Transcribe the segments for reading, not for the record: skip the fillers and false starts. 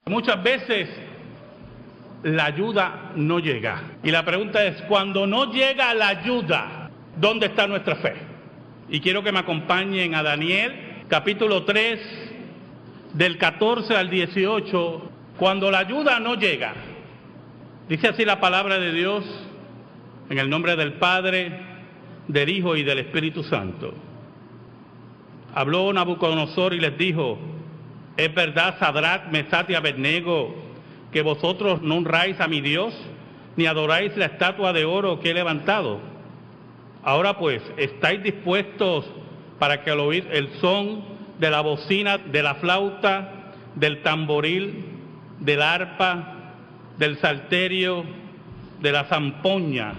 Muchas veces la ayuda no llega. Y la pregunta es, cuando no llega la ayuda, ¿dónde está nuestra fe? Y quiero que me acompañen a Daniel, capítulo 3, del 14 al 18, cuando la ayuda no llega. Dice así la palabra de Dios, en el nombre del Padre, del Hijo y del Espíritu Santo. Habló Nabucodonosor y les dijo: ¿es verdad, Sadrach, Mesach y Abednego, que vosotros no honráis a mi Dios, ni adoráis la estatua de oro que he levantado? Ahora pues, ¿estáis dispuestos para que al oír el son de la bocina, de la flauta, del tamboril, del arpa, del salterio, de la zampoña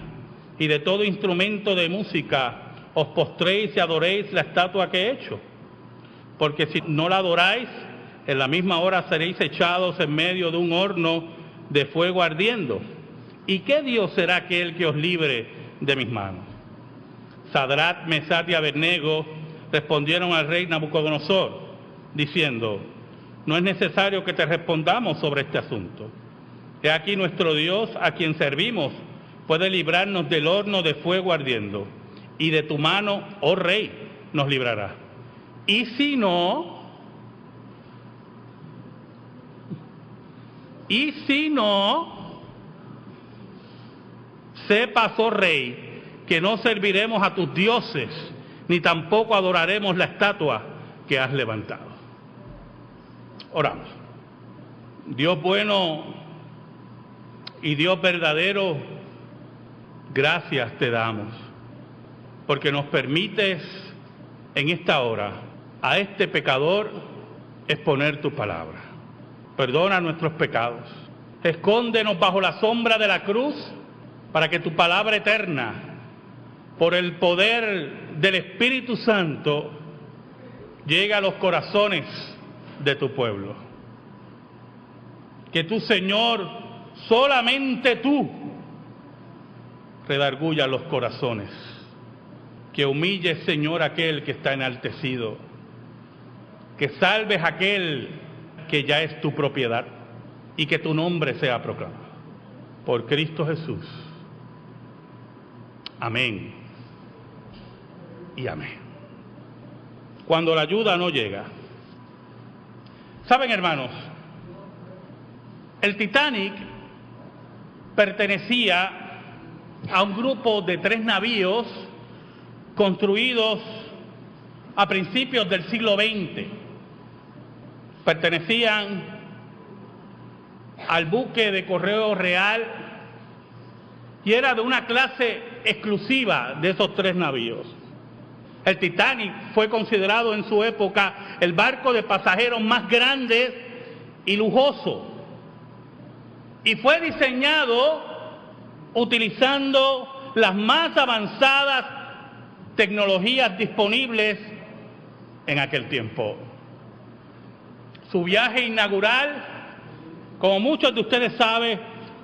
y de todo instrumento de música, os postréis y adoréis la estatua que he hecho? Porque si no la adoráis, en la misma hora seréis echados en medio de un horno de fuego ardiendo. ¿Y qué Dios será aquel que os libre de mis manos? Sadrach, Mesach y Abednego respondieron al rey Nabucodonosor, diciendo: no es necesario que te respondamos sobre este asunto. He aquí nuestro Dios, a quien servimos, puede librarnos del horno de fuego ardiendo, y de tu mano, oh rey, nos librará. Y si no, sepas, oh rey, que no serviremos a tus dioses, ni tampoco adoraremos la estatua que has levantado. Oramos. Dios bueno y Dios verdadero, gracias te damos, porque nos permites en esta hora a este pecador exponer tu palabra. Perdona nuestros pecados, escóndenos bajo la sombra de la cruz, para que tu palabra eterna, por el poder del Espíritu Santo, llegue a los corazones de tu pueblo. Que tú, Señor, solamente tú, redargullas los corazones. Que humilles, Señor, aquel que está enaltecido. Que salves aquel que ya es tu propiedad, y que tu nombre sea proclamado. Por Cristo Jesús. Amén y amén. Cuando la ayuda no llega. ¿Saben, hermanos? El Titanic pertenecía a un grupo de 3 navíos construidos a principios del siglo XX. Pertenecían al buque de Correo Real y era de una clase exclusiva de esos 3 navíos. El Titanic fue considerado en su época el barco de pasajeros más grande y lujoso, y fue diseñado utilizando las más avanzadas tecnologías disponibles en aquel tiempo. Su viaje inaugural, como muchos de ustedes saben,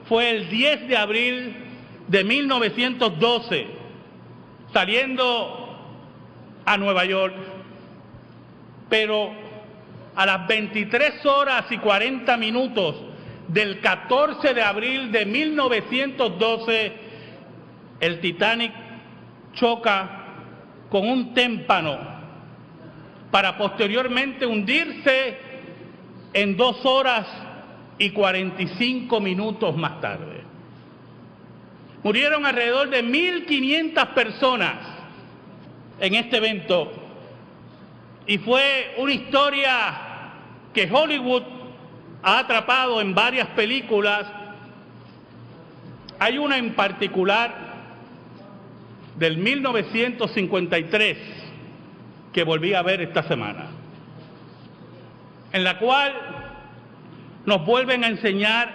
fue el 10 de abril de 1912, saliendo a Nueva York. Pero a las 23 horas y 40 minutos del 14 de abril de 1912, el Titanic choca con un témpano para posteriormente hundirse en 2 horas y 45 minutos más tarde. Murieron alrededor de 1.500 personas en este evento, y fue una historia que Hollywood ha atrapado en varias películas. Hay una en particular del 1953 que volví a ver esta semana, en la cual nos vuelven a enseñar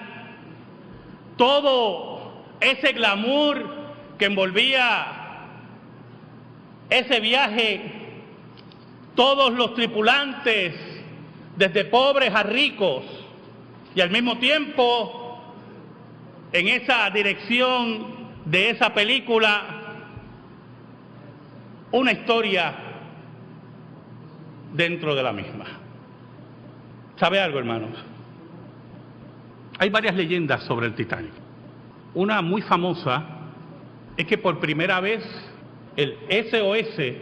todo ese glamour que envolvía ese viaje, todos los tripulantes, desde pobres a ricos, y al mismo tiempo, en esa dirección de esa película, una historia dentro de la misma. ¿Sabe algo, hermanos? Hay varias leyendas sobre el Titanic. Una muy famosa es que por primera vez el SOS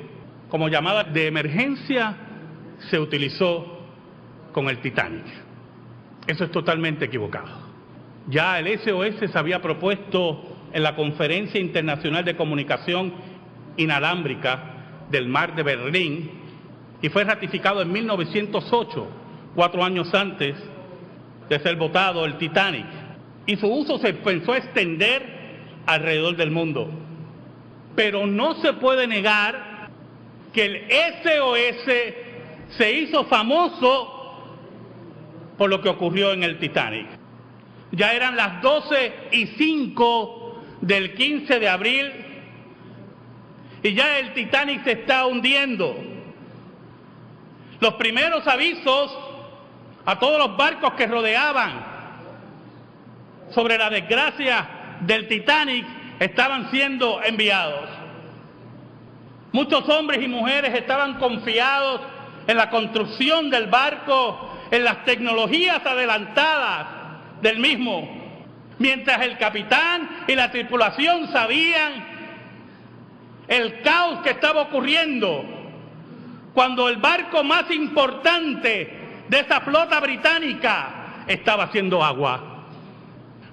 como llamada de emergencia se utilizó con el Titanic. Eso es totalmente equivocado. Ya el SOS se había propuesto en la Conferencia Internacional de Comunicación Inalámbrica del Mar de Berlín y fue ratificado en 1908, 4 años antes de ser votado el Titanic. Y su uso se pensó extender alrededor del mundo. Pero no se puede negar que el SOS se hizo famoso por lo que ocurrió en el Titanic. Ya eran las 12:05 del 15 de abril y ya el Titanic se está hundiendo. Los primeros avisos a todos los barcos que rodeaban sobre la desgracia del Titanic estaban siendo enviados. Muchos hombres y mujeres estaban confiados en la construcción del barco, en las tecnologías adelantadas del mismo, mientras el capitán y la tripulación sabían el caos que estaba ocurriendo cuando el barco más importante de esa flota británica estaba haciendo agua.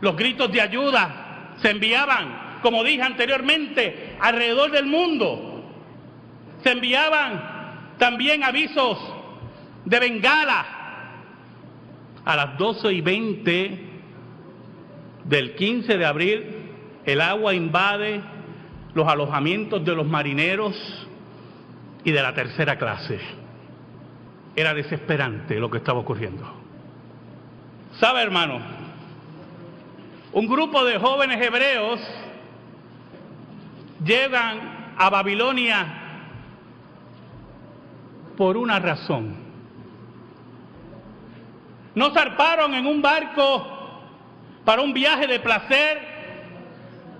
Los gritos de ayuda se enviaban, como dije anteriormente, alrededor del mundo. Se enviaban también avisos de bengala. A las 12:20 del 15 de abril, el agua invade los alojamientos de los marineros y de la tercera clase. Era desesperante lo que estaba ocurriendo. ¿Sabe, hermano? Un grupo de jóvenes hebreos llegan a Babilonia por una razón. No zarparon en un barco para un viaje de placer,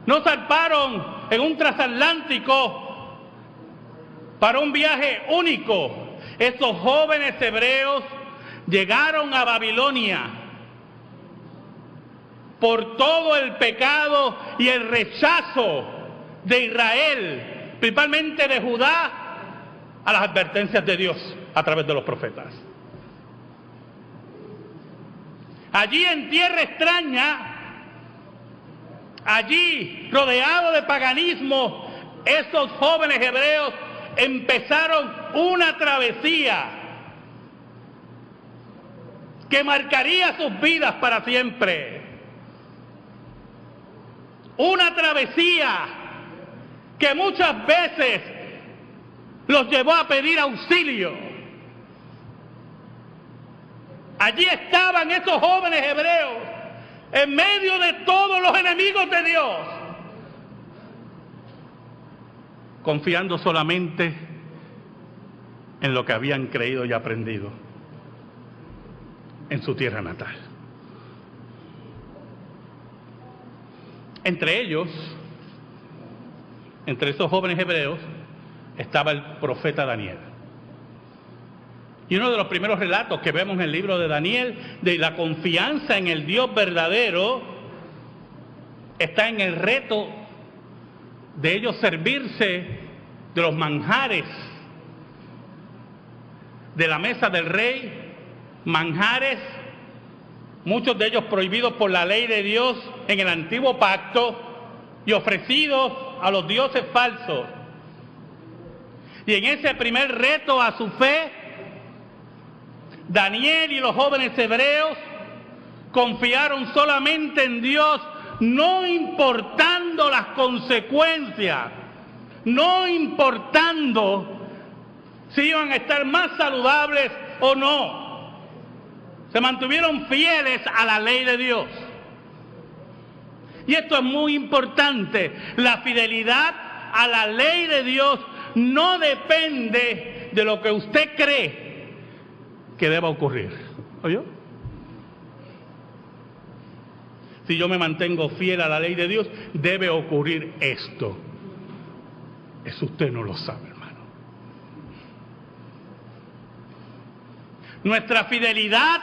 no zarparon en un transatlántico para un viaje único. Estos jóvenes hebreos llegaron a Babilonia por todo el pecado y el rechazo de Israel, principalmente de Judá, a las advertencias de Dios a través de los profetas. Allí en tierra extraña, allí rodeado de paganismo, estos jóvenes hebreos empezaron una travesía que marcaría sus vidas para siempre. Una travesía que muchas veces los llevó a pedir auxilio. Allí estaban esos jóvenes hebreos en medio de todos los enemigos de Dios, confiando solamente en lo que habían creído y aprendido en su tierra natal. Entre ellos, entre esos jóvenes hebreos, estaba el profeta Daniel. Y uno de los primeros relatos que vemos en el libro de Daniel, de la confianza en el Dios verdadero, está en el reto de ellos servirse de los manjares de la mesa del rey, manjares, muchos de ellos prohibidos por la ley de Dios en el antiguo pacto y ofrecidos a los dioses falsos. Y en ese primer reto a su fe, Daniel y los jóvenes hebreos confiaron solamente en Dios, no importando las consecuencias, no importando si iban a estar más saludables o no. Se mantuvieron fieles a la ley de Dios. Y esto es muy importante. La fidelidad a la ley de Dios no depende de lo que usted cree que deba ocurrir. ¿Oyó? Si yo me mantengo fiel a la ley de Dios, debe ocurrir esto. Eso usted no lo sabe, hermano. Nuestra fidelidad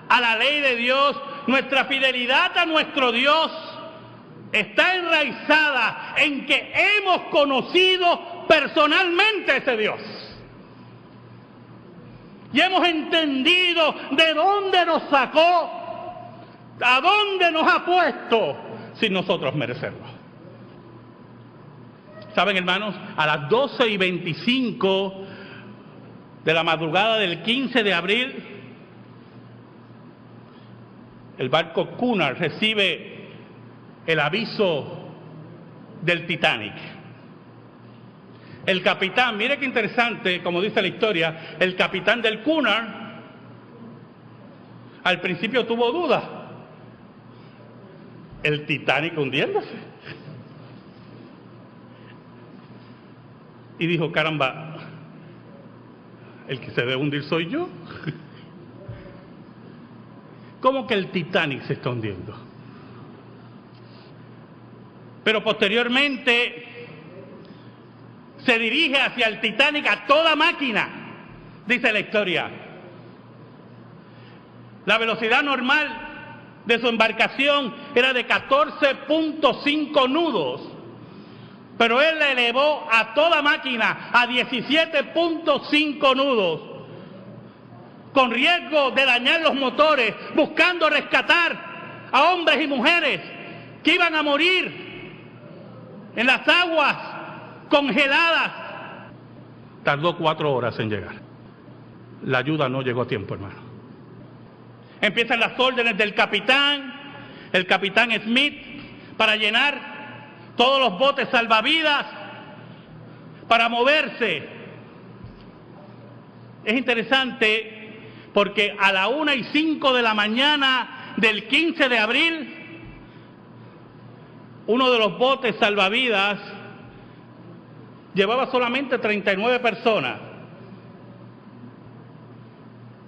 a la ley de Dios Nuestra fidelidad a nuestro Dios está enraizada en que hemos conocido personalmente a ese Dios. Y hemos entendido de dónde nos sacó, a dónde nos ha puesto, sin nosotros merecerlo. ¿Saben, hermanos? A las 12:25 de la madrugada del 15 de abril, el barco Cunard recibe el aviso del Titanic. El capitán, mire qué interesante, como dice la historia, el capitán del Cunard al principio tuvo dudas. El Titanic hundiéndose. Y dijo, caramba, el que se debe hundir soy yo. ¿Cómo que el Titanic se está hundiendo? Pero posteriormente se dirige hacia el Titanic a toda máquina, dice la historia. La velocidad normal de su embarcación era de 14.5 nudos, pero él la elevó a toda máquina a 17.5 nudos, con riesgo de dañar los motores, buscando rescatar a hombres y mujeres que iban a morir en las aguas congeladas. Tardó 4 horas en llegar. La ayuda no llegó a tiempo, hermano. Empiezan las órdenes del capitán, el capitán Smith, para llenar todos los botes salvavidas, para moverse. Es interesante porque a la 1:05 de la mañana del 15 de abril, uno de los botes salvavidas llevaba solamente 39 personas.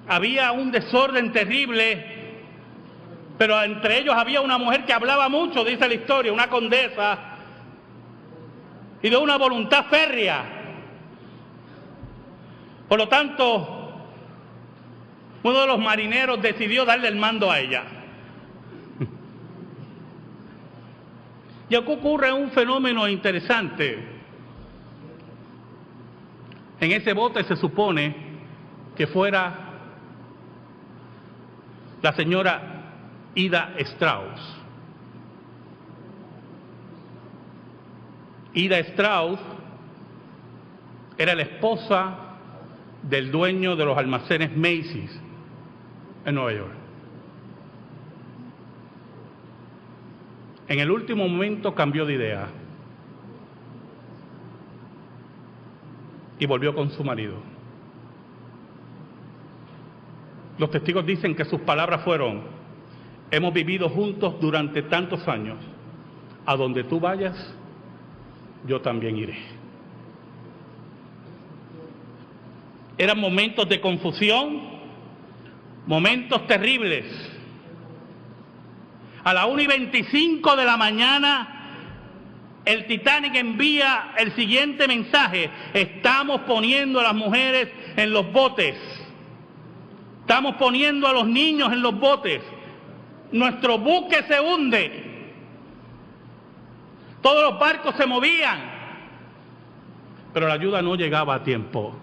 Había un desorden terrible, pero entre ellos había una mujer que hablaba mucho, dice la historia, una condesa, y de una voluntad férrea. Por lo tanto, uno de los marineros decidió darle el mando a ella. Y aquí ocurre un fenómeno interesante. En ese bote se supone que fuera la señora Ida Strauss. Ida Strauss era la esposa del dueño de los almacenes Macy's en Nueva York. En el último momento cambió de idea y volvió con su marido. Los testigos dicen que sus palabras fueron: hemos vivido juntos durante tantos años, a donde tú vayas, yo también iré. Eran momentos de confusión, momentos terribles. A la 1:25 de la mañana, el Titanic envía el siguiente mensaje: estamos poniendo a las mujeres en los botes, estamos poniendo a los niños en los botes, nuestro buque se hunde. Todos los barcos se movían, pero la ayuda no llegaba a tiempo.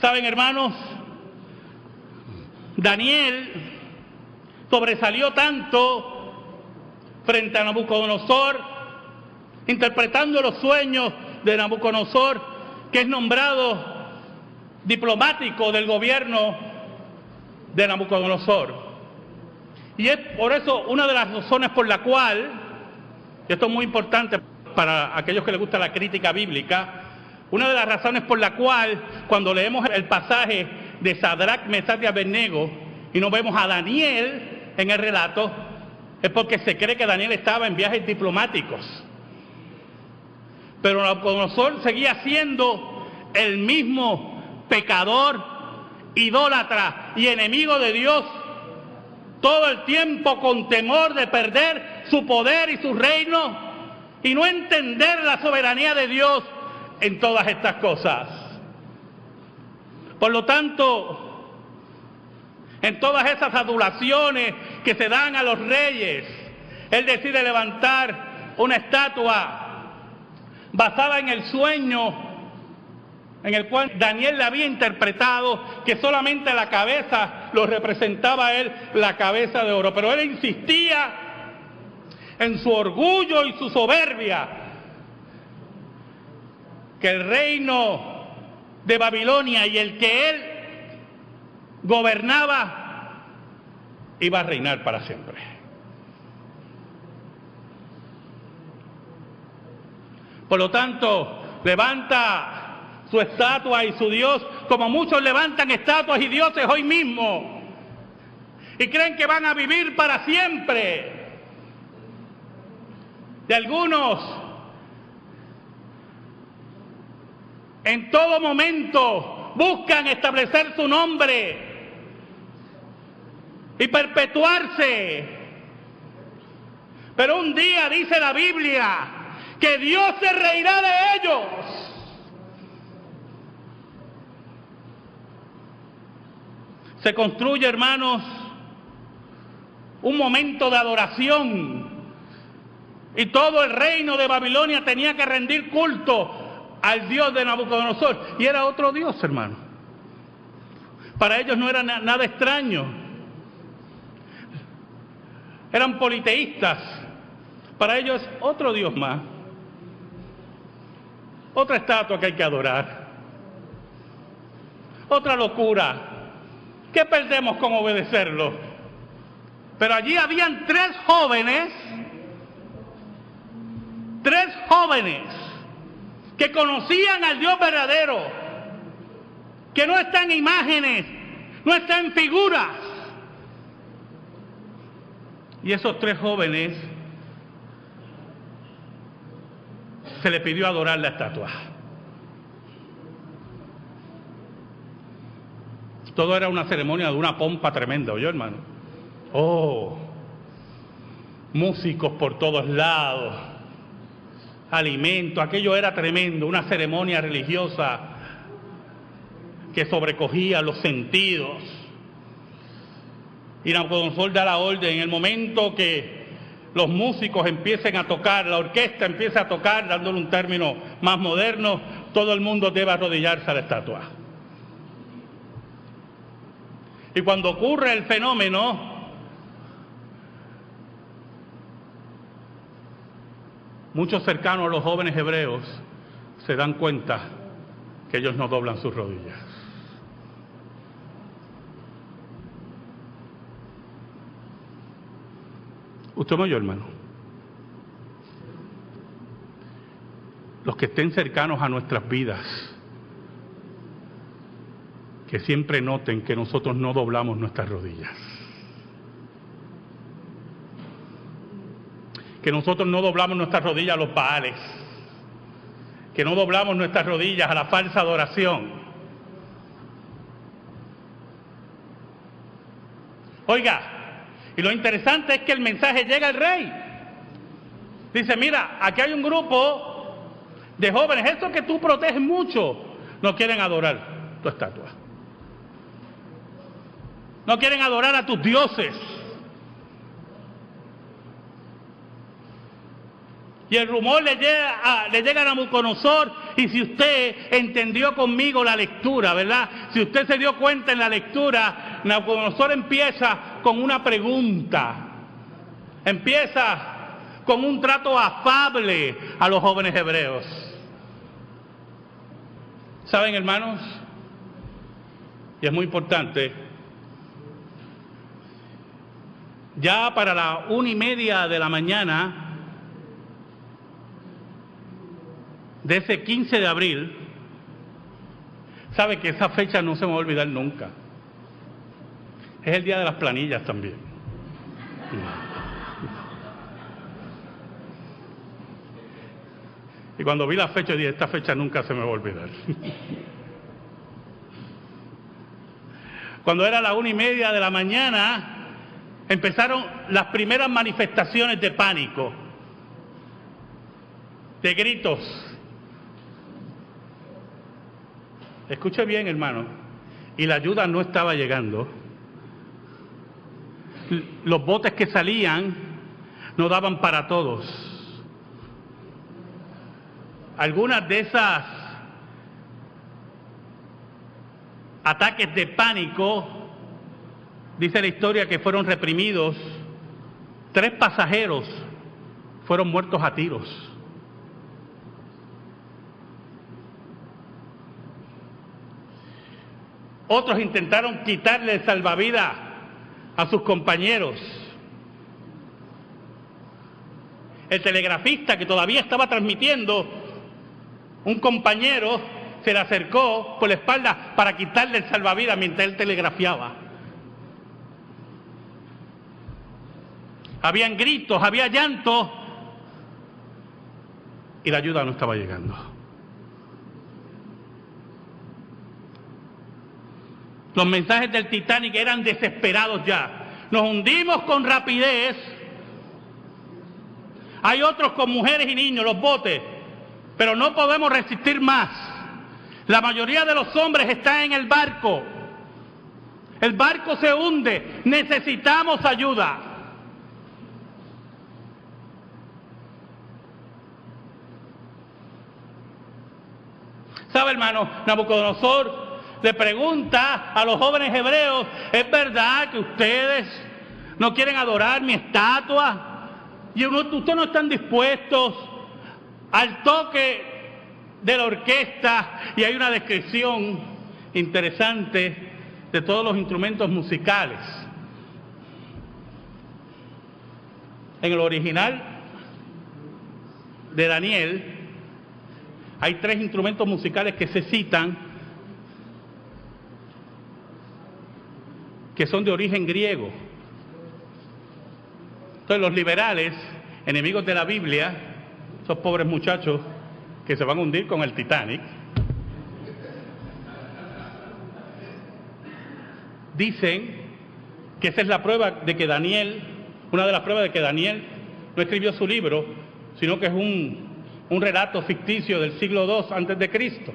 ¿Saben, hermanos? Daniel sobresalió tanto frente a Nabucodonosor, interpretando los sueños de Nabucodonosor, que es nombrado diplomático del gobierno de Nabucodonosor. Y es por eso una de las razones por la cual, y esto es muy importante para aquellos que les gusta la crítica bíblica, una de las razones por la cual cuando leemos el pasaje de Sadrach, Mesach y Abednego y no vemos a Daniel en el relato, es porque se cree que Daniel estaba en viajes diplomáticos. Pero Nabucodonosor seguía siendo el mismo pecador, idólatra y enemigo de Dios, todo el tiempo con temor de perder su poder y su reino y no entender la soberanía de Dios en todas estas cosas. Por lo tanto, en todas esas adulaciones que se dan a los reyes, él decide levantar una estatua basada en el sueño en el cual Daniel le había interpretado, que solamente la cabeza lo representaba a él, la cabeza de oro. Pero él insistía en su orgullo y su soberbia, que el reino de Babilonia y el que él gobernaba iba a reinar para siempre. Por lo tanto, levanta su estatua y su Dios, como muchos levantan estatuas y dioses hoy mismo, y creen que van a vivir para siempre. Y algunos, en todo momento, buscan establecer su nombre y perpetuarse. Pero un día dice la Biblia que Dios se reirá de ellos. Se construye, hermanos, un momento de adoración, y todo el reino de Babilonia tenía que rendir culto al Dios de Nabucodonosor, y era otro Dios, hermano. Para ellos no era nada extraño, eran politeístas. Para ellos es otro Dios más, otra estatua que hay que adorar, otra locura. ¿Qué perdemos con obedecerlo? Pero allí habían tres jóvenes que conocían al Dios verdadero, que no está en imágenes, no está en figuras. Y esos tres jóvenes se les pidió adorar la estatua. Todo era una ceremonia de una pompa tremenda, ¿oyó, hermano? Oh, músicos por todos lados, alimento, aquello era tremendo, una ceremonia religiosa que sobrecogía los sentidos. Y Nabucodonosor da la orden, en el momento que los músicos empiecen a tocar, la orquesta empieza a tocar, dándole un término más moderno, todo el mundo debe arrodillarse a la estatua. Y cuando ocurre el fenómeno, muchos cercanos a los jóvenes hebreos se dan cuenta que ellos no doblan sus rodillas. ¿Usted me oyó, hermano? Los que estén cercanos a nuestras vidas, que siempre noten que nosotros no doblamos nuestras rodillas. Que nosotros no doblamos nuestras rodillas a los baales. Que no doblamos nuestras rodillas a la falsa adoración. Oiga, y lo interesante es que el mensaje llega al rey. Dice, mira, aquí hay un grupo de jóvenes, estos que tú proteges mucho, no quieren adorar tu estatua. No quieren adorar a tus dioses. Y el rumor le llega a Nabucodonosor, y si usted entendió conmigo la lectura, ¿verdad? Si usted se dio cuenta en la lectura, Nabucodonosor empieza con una pregunta. Empieza con un trato afable a los jóvenes hebreos. ¿Saben, hermanos? Y es muy importante. Ya para la 1:30 de la mañana de ese 15 de abril, sabe que esa fecha no se me va a olvidar nunca. Es el día de las planillas también. Y cuando vi la fecha dije, esta fecha nunca se me va a olvidar. Cuando era la 1:30 de la mañana, empezaron las primeras manifestaciones de pánico, de gritos. Escuche bien, hermano, y la ayuda no estaba llegando. los botes que salían no daban para todos. Algunas de esas ataques de pánico, dice la historia que fueron reprimidos. 3 pasajeros fueron muertos a tiros. Otros intentaron quitarle el salvavidas a sus compañeros. El telegrafista que todavía estaba transmitiendo, un compañero se le acercó por la espalda para quitarle el salvavidas mientras él telegrafiaba. Habían gritos, había llanto y la ayuda no estaba llegando. Los mensajes del Titanic eran desesperados ya. Nos hundimos con rapidez. Hay otros con mujeres y niños, los botes, pero no podemos resistir más. La mayoría de los hombres están en el barco. El barco se hunde. Necesitamos ayuda. ¿Sabe, hermano? Nabucodonosor le pregunta a los jóvenes hebreos: ¿es verdad que ustedes no quieren adorar mi estatua? Y ustedes no están dispuestos al toque de la orquesta. Y hay una descripción interesante de todos los instrumentos musicales. En el original de Daniel hay 3 instrumentos musicales que se citan, que son de origen griego. Entonces los liberales, enemigos de la Biblia, esos pobres muchachos que se van a hundir con el Titanic, dicen que esa es la prueba de que Daniel, una de las pruebas de que Daniel no escribió su libro, sino que es un relato ficticio del siglo II antes de Cristo.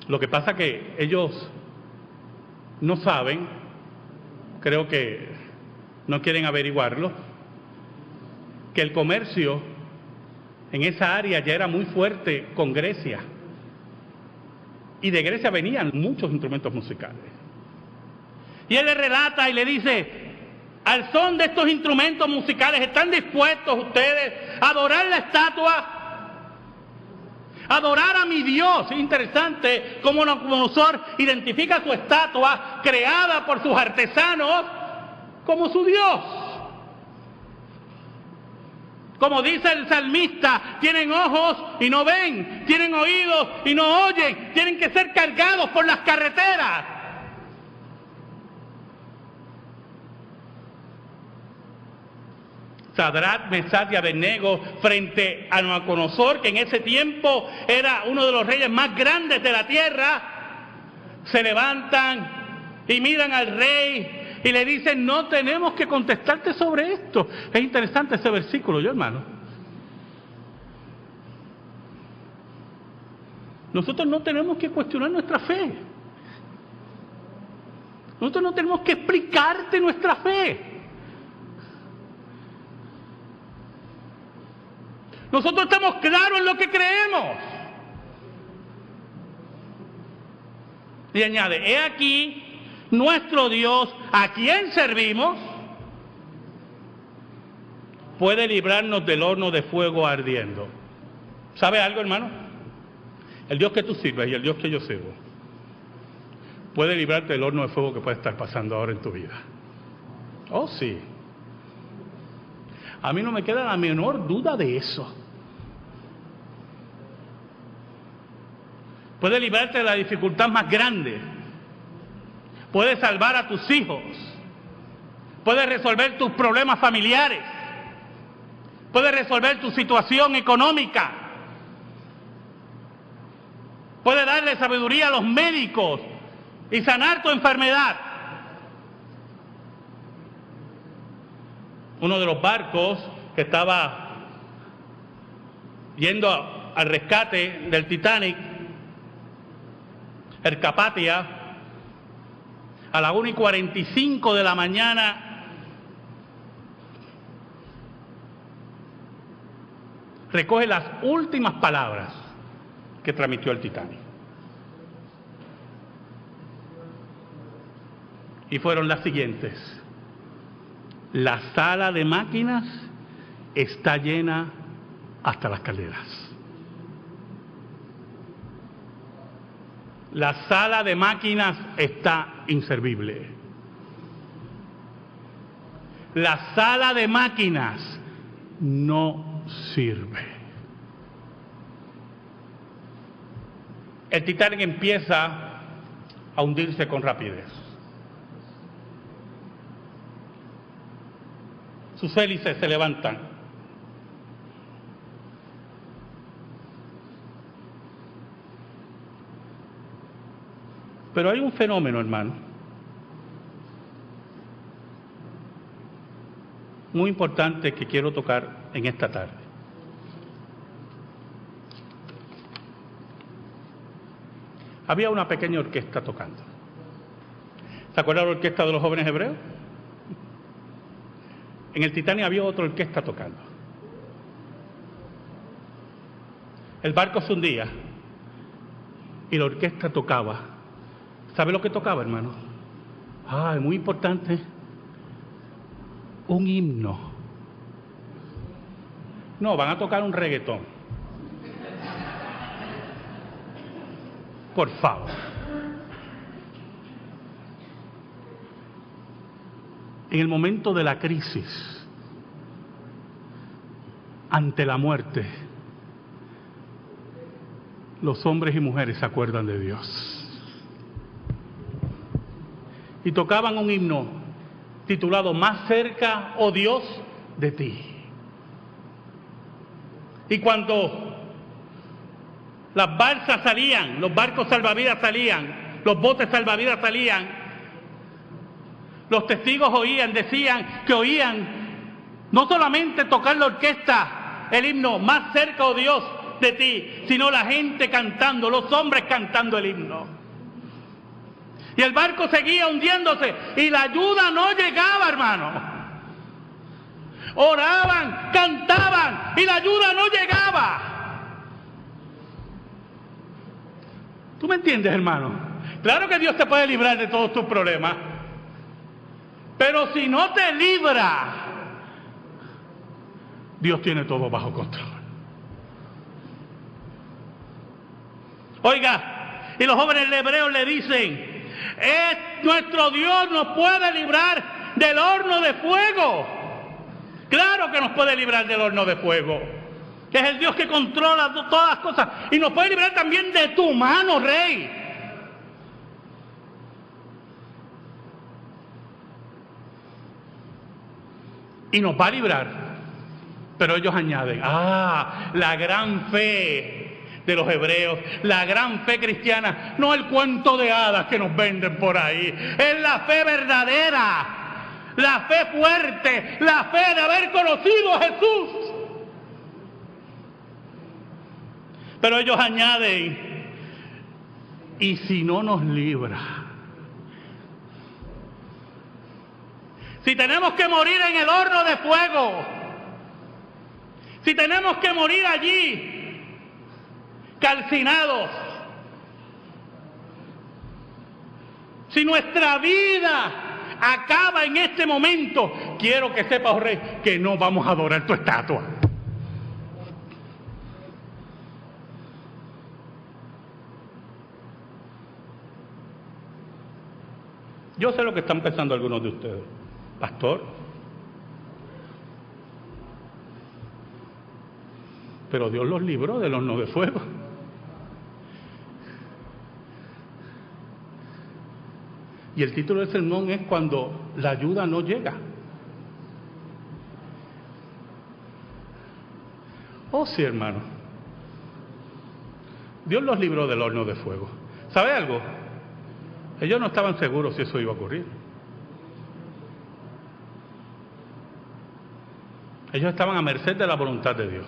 Lo que pasa que ellos no saben, creo que no quieren averiguarlo, que el comercio en esa área ya era muy fuerte con Grecia. Y de Grecia venían muchos instrumentos musicales. Y él le relata y le dice: al son de estos instrumentos musicales, ¿están dispuestos ustedes a adorar la estatua? Adorar a mi Dios. Es interesante cómo Nabucodonosor identifica su estatua creada por sus artesanos como su Dios. Como dice el salmista, tienen ojos y no ven, tienen oídos y no oyen, tienen que ser cargados por las carreteras. Sadrach, Mesach y Abednego frente a Nabucodonosor, que en ese tiempo era uno de los reyes más grandes de la tierra, se levantan y miran al rey y le dicen: no tenemos que contestarte sobre esto. Es interesante ese versículo, yo, hermano. Nosotros no tenemos que cuestionar nuestra fe. Nosotros no tenemos que explicarte nuestra fe. Nosotros estamos claros en lo que creemos. Y añade: he aquí nuestro Dios, a quien servimos, puede librarnos del horno de fuego ardiendo. ¿Sabe algo, hermano? El Dios que tú sirves y el Dios que yo sirvo puede librarte del horno de fuego que puede estar pasando ahora en tu vida. Oh, sí. A mí no me queda la menor duda de eso. Puede librarte de la dificultad más grande. Puede salvar a tus hijos. Puede resolver tus problemas familiares. Puede resolver tu situación económica. Puede darle sabiduría a los médicos y sanar tu enfermedad. Uno de los barcos que estaba yendo al rescate del Titanic, el Carpathia, a las 1:45 de la mañana, recoge las últimas palabras que transmitió el Titanic. Y fueron las siguientes: la sala de máquinas está llena hasta las calderas. La sala de máquinas está inservible. La sala de máquinas no sirve. El Titanic empieza a hundirse con rapidez. Sus hélices se levantan. Pero hay un fenómeno, hermano, muy importante que quiero tocar en esta tarde. Había una pequeña orquesta tocando. ¿Se acuerdan de la orquesta de los jóvenes hebreos? En el Titanic había otra orquesta tocando. El barco se hundía y la orquesta tocaba. ¿Sabe lo que tocaba, hermano? Es muy importante. Un himno. No, van a tocar un reggaetón. Por favor. En el momento de la crisis, ante la muerte, los hombres y mujeres se acuerdan de Dios. Y tocaban un himno titulado Más cerca, oh Dios, de ti. Y cuando las balsas salían, los barcos salvavidas salían, los botes salvavidas salían, los testigos decían que oían no solamente tocar la orquesta, el himno Más cerca, oh Dios, de ti, sino la gente cantando, los hombres cantando el himno. Y el barco seguía hundiéndose y la ayuda no llegaba, hermano. Oraban, cantaban y la ayuda no llegaba. ¿Tú me entiendes, hermano? Claro que Dios te puede librar de todos tus problemas. Pero si no te libra, Dios tiene todo bajo control. Oiga, y los jóvenes hebreos le dicen: nuestro Dios nos puede librar del horno de fuego. Claro que nos puede librar del horno de fuego, que es el Dios que controla todas las cosas, y nos puede librar también de tu mano, Rey. Y nos va a librar. Pero ellos añaden: la gran fe de los hebreos, la gran fe cristiana, no el cuento de hadas que nos venden por ahí, es la fe verdadera, la fe fuerte, la fe de haber conocido a Jesús. Pero ellos añaden: y si no nos libra, si tenemos que morir en el horno de fuego, si tenemos que morir allí calcinados, si nuestra vida acaba en este momento, quiero que sepas, oh Rey, que no vamos a adorar tu estatua. Yo sé lo que están pensando algunos de ustedes. Pastor, pero Dios los libró del horno de fuego. Y el título del sermón es Cuando la ayuda no llega. Oh sí, hermano, Dios los libró del horno de fuego. ¿Sabe algo? Ellos no estaban seguros si eso iba a ocurrir. Ellos estaban a merced de la voluntad de Dios.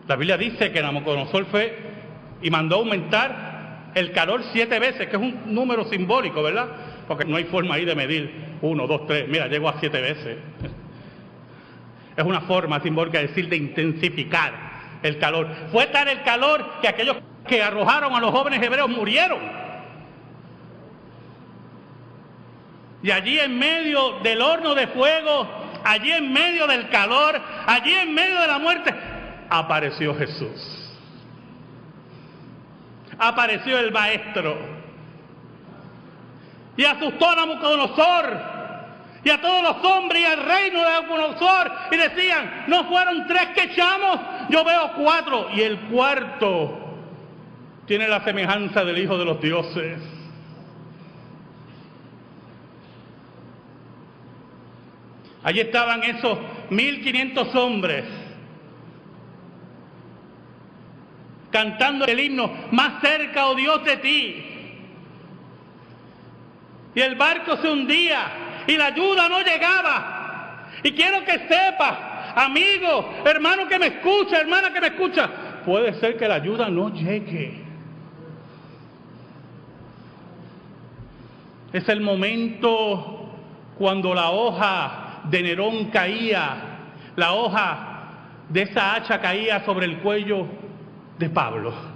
La Biblia dice que Nabucodonosor fue y mandó aumentar el calor 7 veces, que es un número simbólico, ¿verdad? porque no hay forma ahí de medir 1, 2, 3, mira, llego a 7 veces. Es una forma simbólica de decir de intensificar el calor. Fue tal el calor que aquellos que arrojaron a los jóvenes hebreos murieron. Y allí en medio del horno de fuego, allí en medio del calor, allí en medio de la muerte, apareció Jesús. Apareció el Maestro. Y asustó a Nabucodonosor y a todos los hombres y al reino de Nabucodonosor. Y decían, ¿no fueron 3 que echamos? Yo veo 4. Y el cuarto tiene la semejanza del Hijo de los Dioses. Allí estaban esos 1500 hombres cantando el himno, más cerca, oh Dios, de ti. Y el barco se hundía y la ayuda no llegaba. Y quiero que sepas, amigo, hermano que me escucha, hermana que me escucha, puede ser que la ayuda no llegue. Es el momento cuando la hoja de Nerón caía, la hoja de esa hacha caía sobre el cuello de Pablo.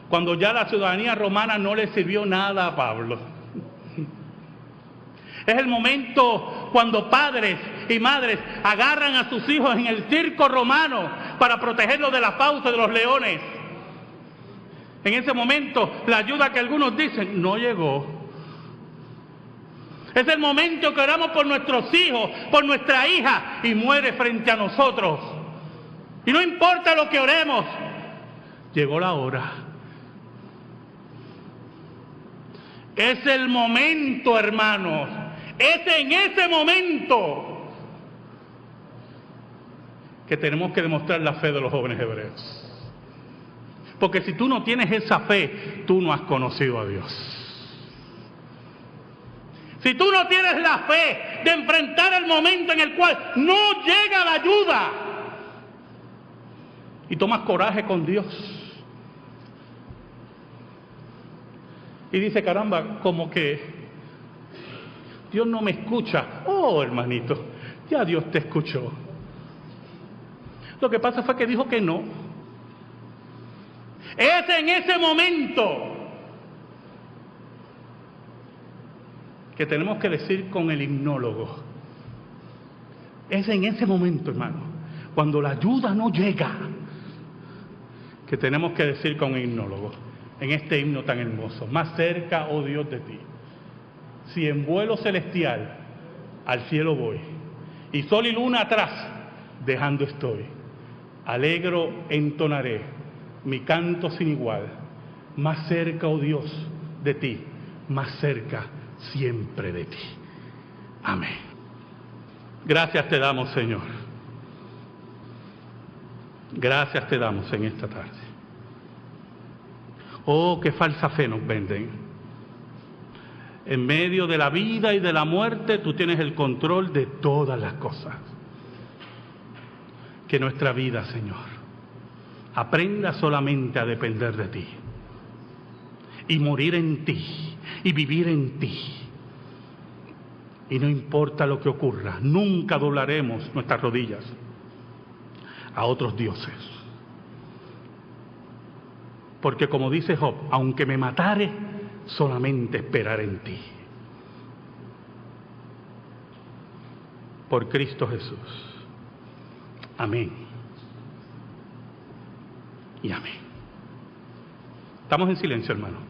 Cuando ya la ciudadanía romana no le sirvió nada a Pablo. Es el momento cuando padres y madres agarran a sus hijos en el circo romano para protegerlos de la fauce de los leones. En ese momento, la ayuda que algunos dicen no llegó. Es el momento que oramos por nuestros hijos, por nuestra hija, y muere frente a nosotros. Y no importa lo que oremos, llegó la hora. Es el momento, hermanos. Es en ese momento que tenemos que demostrar la fe de los jóvenes hebreos. Porque si tú no tienes esa fe, tú no has conocido a Dios. Si tú no tienes la fe de enfrentar el momento en el cual no llega la ayuda y tomas coraje con Dios y dice, caramba, como que Dios no me escucha. Oh, hermanito, ya Dios te escuchó. Lo que pasa fue que dijo que no. Es en ese momento que tenemos que decir con el himnólogo. Es en ese momento, hermano, cuando la ayuda no llega, que tenemos que decir con el himnólogo, en este himno tan hermoso, más cerca, oh Dios, de ti. Si en vuelo celestial al cielo voy, y sol y luna atrás, dejando estoy, alegro entonaré mi canto sin igual, más cerca, oh Dios, de ti, más cerca siempre de ti. Amén. Gracias te damos, Señor. Gracias te damos en esta tarde. Oh, qué falsa fe nos venden. En medio de la vida y de la muerte, tú tienes el control de todas las cosas. Que nuestra vida, Señor, aprenda solamente a depender de ti. Y morir en ti. Y vivir en ti. Y no importa lo que ocurra, nunca doblaremos nuestras rodillas a otros dioses. Porque como dice Job, aunque me matare, solamente esperar en ti. Por Cristo Jesús. Amén. Y amén. Estamos en silencio, hermano.